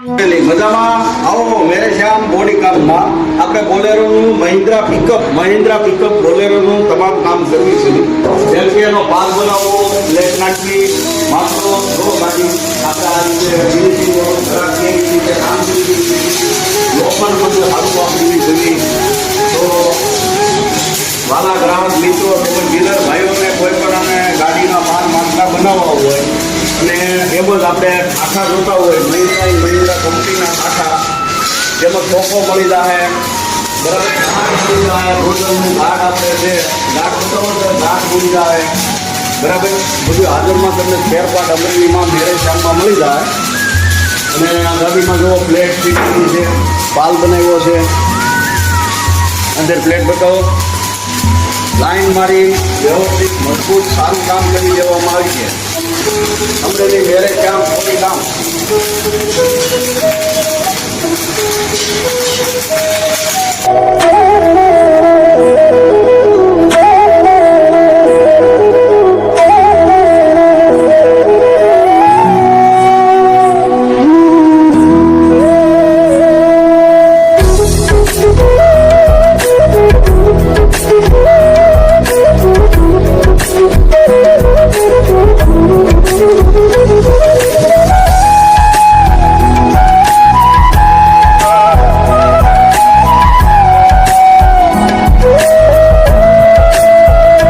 મજામાં આવો મેરે શ્યામ બોડી કામમાં આપણે બોલેરોનું મહિન્દ્રા પિકઅપ બોલેરોનું તમામ કામ કરવી છે. જેમ કે એનો ભાગ બનાવવો, લેટ નાખવી, માત્ર દો ગાડી આપણે આ રીતે ફિનિશિંગ કેવી રીતે કામ કરવી, લોખંડ બધું સારું વાપરવી જોઈએ. તો વાલા ગ્રાહક મિત્રો તેમજ ડીલર ભાઈઓને કોઈ પણ અમે ગાડીના પાન માટલા બનાવવા હોય અને એમ જ આપણે આખા જોતા હોય મહિન્દ્રા કંપનીના આખા જેમાં ચોખ્ખો મળી જાય, બરાબર મળી જાય, રોજનું ગાઢ આપણે છે ગાઢ બતાવો તો ગાઢ મળી જાય, બરાબર બધું હાજરમાં તમને ફેરફાર અમરેલીમાં મેરે શ્યામમાં મળી જાય. અને આ ગાડીમાં જુઓ પ્લેટ ફિટિંગ છે, પાલ બનાવ્યો છે, અંદર પ્લેટ બતાવો, લાઈન મારી વ્યવસ્થિત મજબૂત સારું કામ કરી દેવામાં આવી છે. અમરેલી મેરે શ્યામ બોડી કામ.